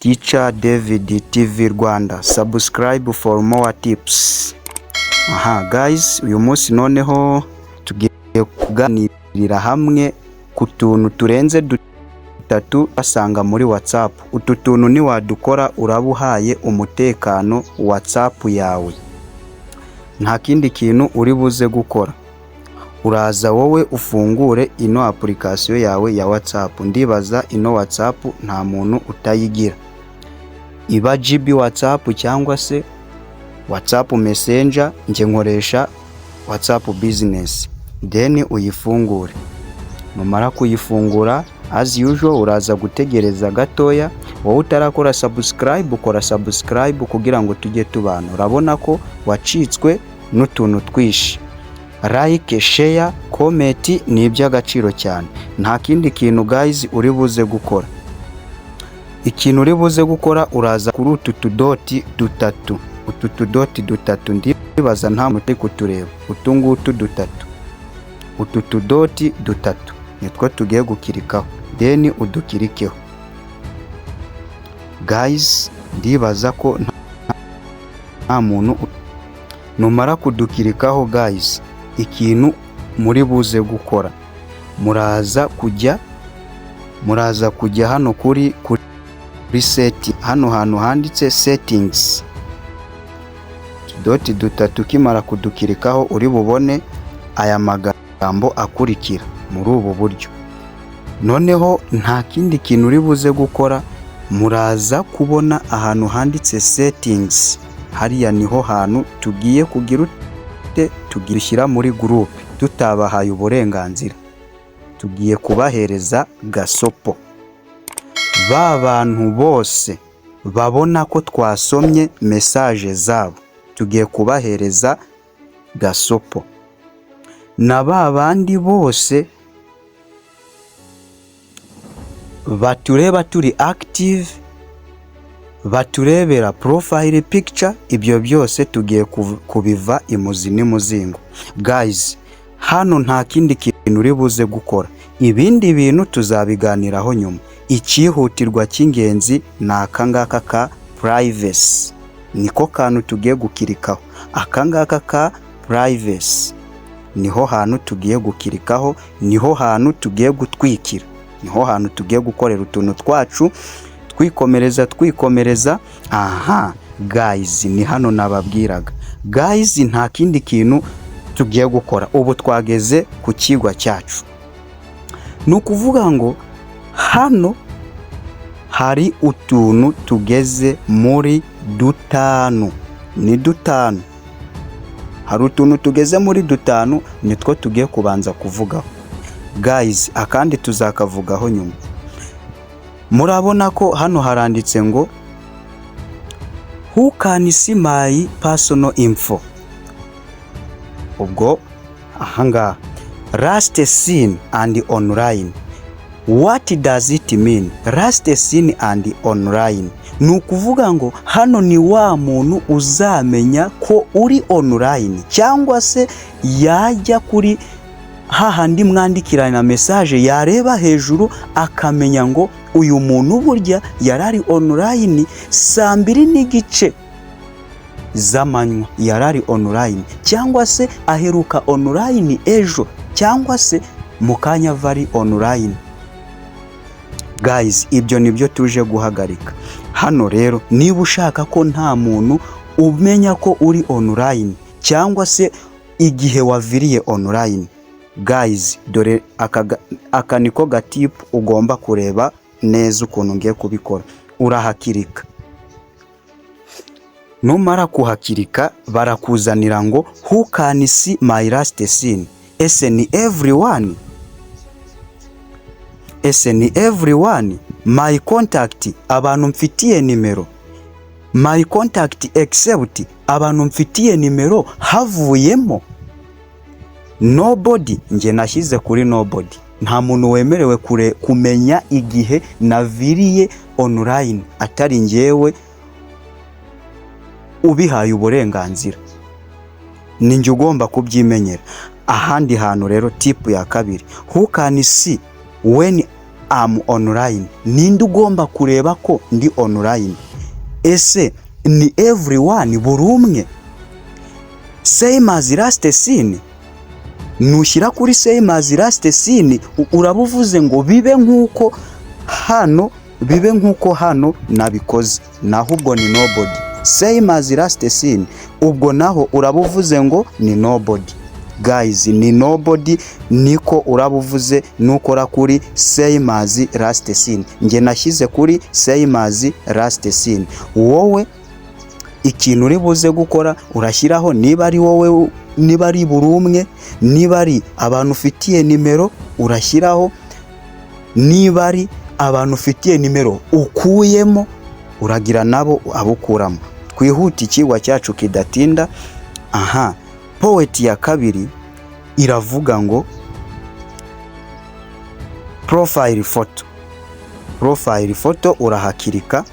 Teacher David TV Rwanda. Subscribe for more tips. Guys, uyu munsi noneho tugiye kuganirira hamwe ku tuntu turenze dutatu basanga muri WhatsApp. Utu tuntu ni wadukora urabuhaye umutekano WhatsApp yawe. Nta kindi kintu uri buze gukora. Uraza wowe ufungure ino application yawe ya WhatsApp. Ndibaza ino WhatsApp nta muntu utayigira. Iba GB WhatsApp cyangwa se WhatsApp Messenger, nje nkoresha WhatsApp Business. Then uyifungure. Numara kuyifungura as usual uraza gutegereza gatoya. Wowe utarakora subscribe, ukora subscribe kugira ngo tujye tubana. Urabona ko wacitswe n'utuntu twishi. Like, share, comment ni iby'agaciro cyane. Nta kindi kintu guys uri buze gukora. Ikintu uri buze gukora uraza kuri utu tudoti dutatu. Utu tudoti dutatu ndibaza nta muti kutureba. Utungutu dutatu. Utu tudoti dutatu nitwo tugiye gukirikaho. Then udukirikeho. Guys, ndibaza ko nta muntu. Numara kudukirikaho guys, ikintu muri buze gukora, muraza kujya hano kuri reset. Hano hantu handitse settings. Doti dutatu kimara kudukirikaho uri bubone aya magambo akurikira muri ubu buryo. Noneho nta kindi kintu uri buze gukora, muraza kubona ahantu handitse settings. Hariya niho hantu tugiye kugira tugishyira muri group. Tutabahaye uburenganzira tugiye kubahereza gasopo. Ba bantu bose babona ko twasomye message zabo tugiye kubahereza gasopo. Na ba bandi bose batureba turi active, baturebera profile picture, ibyo byose tugiye kubiva imuzi n'umuzingo. Guys, hano nta kindi kintu uri buze gukora. Ibindi bintu tuzabiganiraho nyuma. Ikihutirwa cy'ingenzi ni akangaka ka privacy. Niko kantu tugiye gukirikaho. Akangaka ka privacy niho hantu tugiye gukirikaho, niho hantu tugiye gutwikira, niho hantu tugiye gukorera utuntu twacu twikomereza. Guys, ni hano nababwiraga. Guys, nta kindi kintu tugiye gukora. Ubu twageze ku kigwa cyacu. Nukuvuga ngo hano hari utuntu tugeze muri dutanu. Ni dutanu. Hari utuntu tugeze muri dutanu nitwo tugiye kubanza kuvugaho. Guys, akandi tuzakavugaho nyuma. Murabona ko hano haranditse ngo who can see my personal info. Ubwo ahanga last seen and online. What does it mean? Last seen and online. Nukuvuga ngo hano ni wa muntu uzamenya ko uri online cyangwa se yajya kuri hahandi mwandikirana message, yareba hejuru akamenya ngo uyu muntu burya yarari online saa 2:30 z'amanywa, yarari online cyangwa se aheruka online ejo cyangwa se mukanya vari online. Guys, ibyo nibyo tuje guhagarika. Hano rero niba ushaka ko nta muntu umenya ko uri online cyangwa se igihe waviriye online, guys, dore aka niko gatip ugomba kureba neza ukuntu ngiye kubikora. Urahakirika. Numara kuhakirika barakuzanira ngo who can see my last scene. Ese ni everyone? Ese ni everyone? My contact, abantu mfitiye nimero. My contact except, abantu mfitiye nimero havuyemo. Nobody, nje nashyize kuri nobody. Nta muntu wemerewe kumenya igihe naviriye online atari ngewe ubihaye uburenganzira. Ninjye ugomba kubyimenyera. Ahandi hantu rero tip ya kabiri, who can see when am online. Ninde ugomba kureba ko ndi online? Ese ni everyone, buri umwe? Same as last scene. Nushyira kuri same as last scene urabuvuze ngo bibe nkuko hano nabikoze, naho ubwo ni nobody. Same as last scene, ubwo naho urabuvuze ngo ni nobody. Guys, ni nobody niko urabuvuze nukora kuri same as last scene. Nge nashyize kuri same as last scene. Wowe ikintu uri buze gukora urashyiraho, niba ari wowe, niba ari buri umwe, niba ari abantu ufitiye nimero urashyiraho, niba ari abantu ufitiye nimero ukuyemo uragira nabo abukuramo. Twihuta ikigwa cyacu kidatinda. Poet ya kabiri iravuga ngo profile photo. Profile photo urahakirika.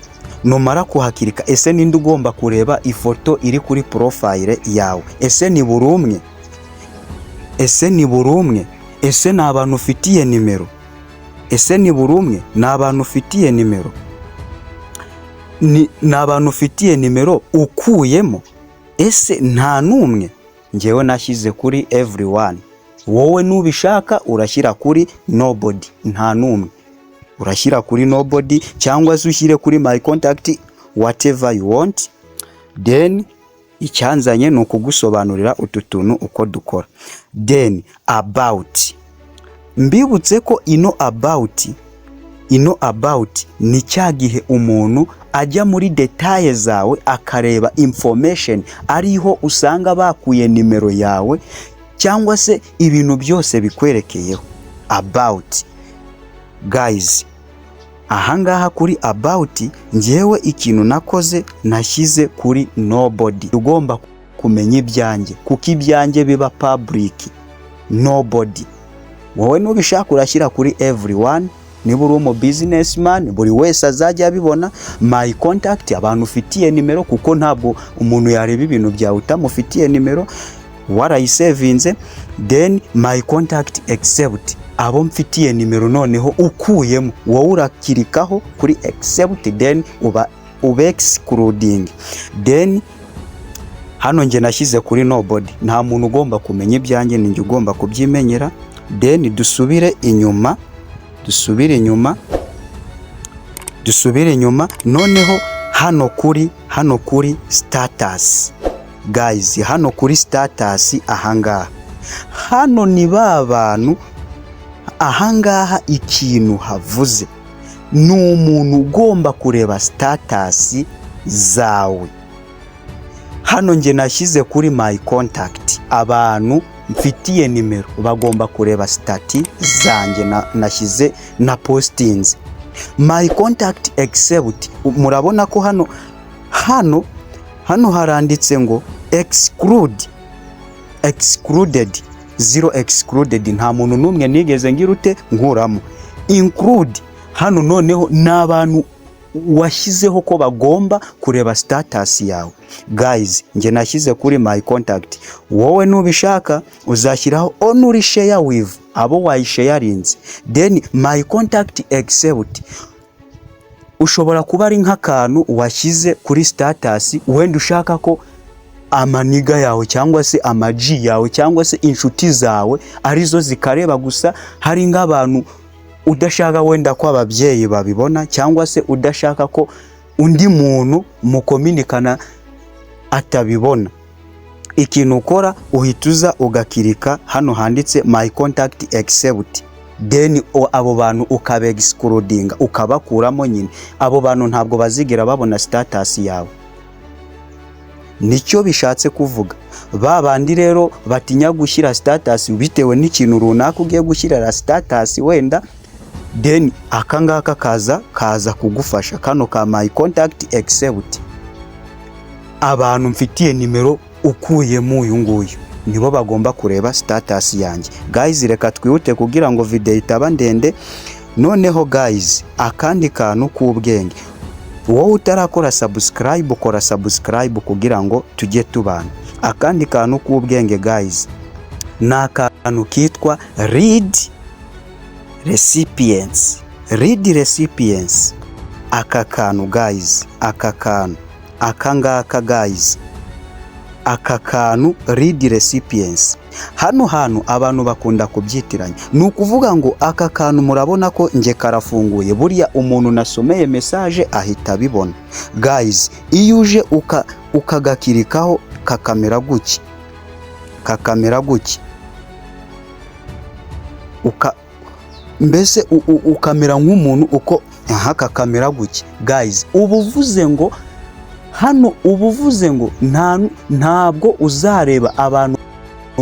Numara kuhakirika, ese ninde ugomba kureba ifoto iri kuri profile yawe? Ese ni buri umwe? Ese ni buri umwe? Ese ni abantu ufitiye nimero? Ese ni buri umwe? Ni abantu ufitiye nimero? Ni abantu ufitiye nimero ukuyemo? Ese nta numwe? Ngewe nashyize kuri everyone. Wowe nubishaka urashyira kuri nobody, nta numwe. Urashyira kuri nobody cyangwa se ushyire kuri my contact, whatever you want. Then icyanzanye ni ukugusobanurira utu tuntu uko dukora. Then about. Mbibutse ko ino about ni cya gihe umuntu ajya muri details zawe akareba information ariho usanga bakuye nimero yawe cyangwa se ibintu byose bikwerekeyeho. About. Guys, ahangaha kuri about ngewe ikintu nakoze nashyize kuri nobody. Ugomba kumenya ibyanjye kuko ibyanjye biba public. Nobody. Wowe nubishaka urashyira kuri everyone. Niba uri umu businessman buri wese azajya abibona. My contact, abantu ufitiye nimero, kuko ntabwo umuntu yareba ibintu byawe utamufitiye nimero, warayisevinze. Then my contact except, abo mfitiye nimero noneho ukuyemo, wowe urakirikaho kuri except, then uba excluding. Then hano nge nashyize kuri nobody. Nta muntu ugomba kumenya ibyanjye, ni nge ugomba kubyimenyera. Then dusubire inyuma noneho hano kuri status. Guys, hano kuri status ahangaha, hano ni bantu. Ahangaha ikintu havuze ni umuntu ugomba kureba status zawe. Hano nge nashyize kuri my contact, abantu mfitiye nimero bagomba kureba stati zanjye nashyize na postings. My contact except, murabona ko hano haranditse ngo excluded, zero excluded. Nta muntu numwe nigeze ngirute nkuramo. Include, hano noneho n'abantu washyizeho ko bagomba kureba status yawe. Guys, nge nashyize kuri my contact. Wowe nubishaka uzashyiraho only share with abo wayisharinze. Then my contact except, ushobora kuba ari nk'akantu washyize kuri status wenda ushaka ko amaniga yawe cyangwa se amaji yawe cyangwa se inshuti zawe arizo zikareba gusa. Hari nk'abantu udashaka wenda ko ababyeyi babibona, cyangwa se udashaka ko undi muntu mukominikana atabibona. Ikintu ukora uhituza ugakirika hano handitse my contact except, then abo bantu ukabexcluding, ukabakuramo nyine. Abo bantu ntabwo bazigira babona status yawe. Nicyo bishatse kuvuga. Babandi rero batinya gushyira status bitewe n'ikintu runaka ugiye gushyira status wenda, then akangaka kaza kugufasha. Kano ka my contact except, abantu mfitiye nimero ukuyemo uyu nguyu nibo bagomba kureba status yanjye. Guys, reka twihute kugira ngo video itaba ndende. Noneho guys, akandi kantu k'ubwenge, wowe utarakora subscribe, ukora subscribe kugira ngo tujye tubana. Akandi kantu k'ubwenge guys, na kantu kitwa read recipients. read recipients. Aka kantu guys, aka ngaka guys, aka kantu read recipients, hano hantu abantu bakunda kubyitiranya. Ni ukuvuga ngo aka kantu murabona ko nge karafunguye, buriya umuntu nasomeye message ahita bibona guys. Iyo uje ukagakirikaho kakamera guki, mbese ukamera nk'umuntu uko kakamera guki guys. Ubuvuze ngo hano, ubuvuze ngo ntabwo uzareba abantu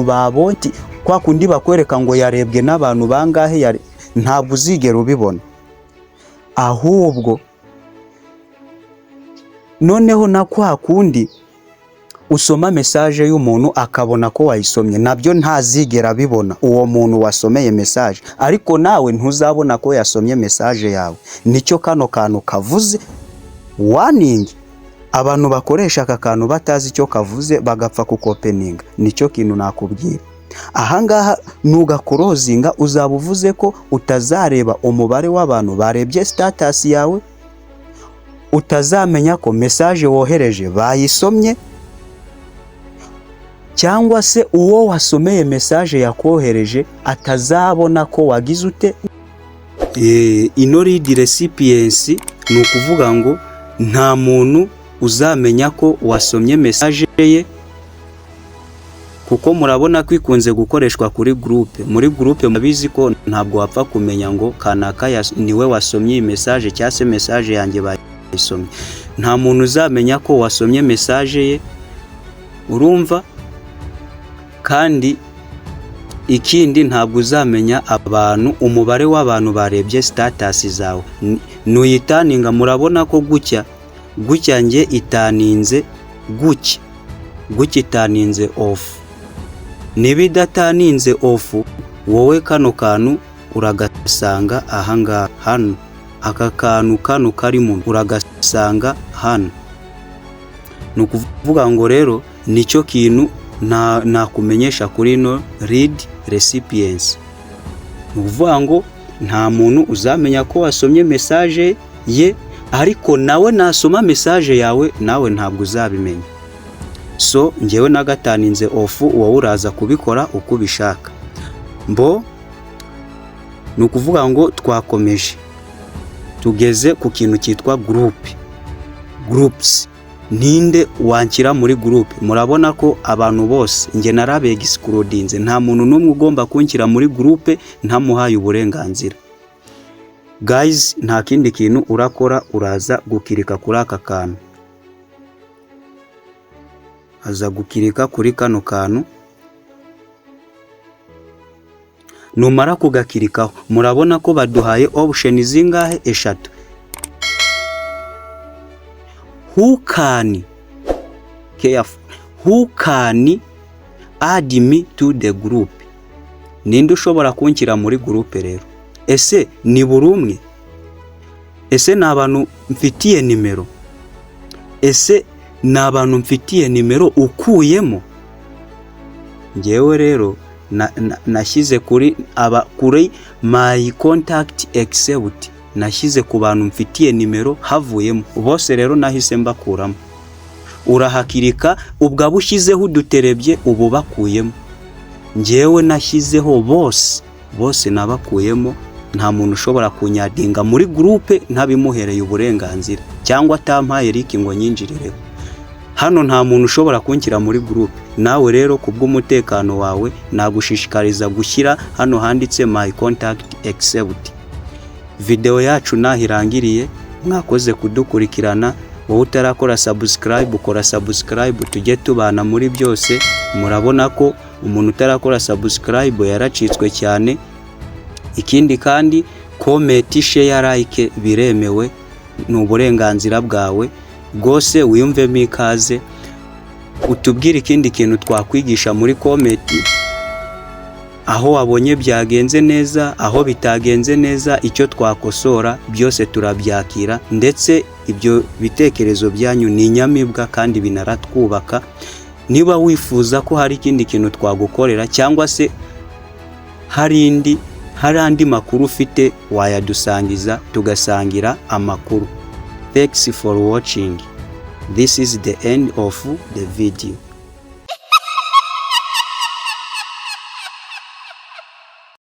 babonye kwa kundi bakwereka ngo yarebwe n'abantu bangahe, ntabwo uzigera ubibona. Ahubwo noneho na kwa kundi usoma message y'umuntu akabona ko wayisomye, nabyo ntazigera bibona uwo muntu wasomeye message, ariko nawe ntuzabona ko yasomye message yawe. Nicyo kano kantu kavuze. Warning, abantu bakoresha aka kantu batazi icyo kavuze bagapfa kukopeninga. Nicyo kintu nakubwira. Ahangaha nugakorozinga uzaba uvuze ko utazareba umubare w'abantu barebye status yawe, utazamenya ko message wohereje bayisomye, cyangwa se uwo wasomeye message yakohereje atazabona ko wagize ute. Ino read recipients ni ukuvuga ngo nta muntu uzamenya ko wasomye message ye, kuko murabona ko ikunze gukoreshwa kuri groupe. Muri groupe mubizi ko ntabwo wapfa kumenya ngo kanaka niwe wasomye iyi message cyangwa se message yanjye bayisomye. Nta muntu uzamenya ko wasomye message ye, urumva? Kandi ikindi ntabwo uzamenya umubare w'abantu barebye status zawe. Nuyitaninga, murabona ko gucya nge itaninze gucya itaninze off. Nibidataninze off, wowe kano kantu uragasanga ahangaha, hano aka kantu karimo uragasanga hano. Ni ukuvuga ngo rero nicyo kintu nakumenyesha kuri no read recipients. Ni ukuvuga ngo nta muntu uzamenya ko wasomye message ye, ariko nawe nasoma message yawe nawe ntabwo uzabimenya. So ngewe nagataninze off, wowe uraza kubikora uko ubishaka. Ni ukuvuga ngo twakomeje tugeze ku kintu cyitwa groups. Ninde wankira muri group? Murabona ko abantu bose nge narabe excludinze, nta muntu n'umwe ugomba kunkira muri group ntamuhaye uburenganzira. Guys, nta kindi kintu urakora, uraza gukirika kuri aka kantu, aza gukirika kuri kano kantu. Numara kugakirikaho, murabona ko baduhaye option zingahe? 3. Who can add me to the group? Ninde ushobora kunkira muri group rero? Ese ni buri umwe? Ese ni abantu mfitiye nimero? Ese ni abantu mfitiye nimero ukuyemo? Ngewe rero nashyize kuri my contact except, nashyize ku bantu mfitiye nimero havuyemo bose. Rero nahise mbakuramo. Urahakirika ubwo bushizeho uduterebye ubu bakuyemo. Ngewe nashyizeho bose nabakuyemo. Nta muntu ushobora kunyadinga muri groupe ntabimuhereye uburenganzira, cyangwa atampaye liki ngo nyinjirireho. Hano nta muntu ushobora kunkira muri groupe. Nawe rero kubw'umutekano wawe nagushishikariza gushyira hano handitse my contact except. Video yacu nahirangiriye, mwakoze kudukurikirana. Wowe utarakora subscribe, ukora subscribe tujye tubana muri byose. Murabona ko umuntu utarakora subscribe yaracitswe cyane. Ikindi kandi comment, share, like biremewe, ni uburenganzira bwawe. Rwose wiyumvemo ikaze, utubwire ikindi kintu twakwigisha muri comment, aho wabonye byagenze neza, aho bitagenze neza, icyo twakosora byose turabyakira. Ndetse ibyo bitekerezo byanyu ni nyamibwa kandi binaratwubaka. Niba wifuza ko hari ikindi kintu twagukorera, cyangwa se hari indi hari andi makuru ufite wayadusangiza tugasangira amakuru. Thanks for watching. This is the end of the video.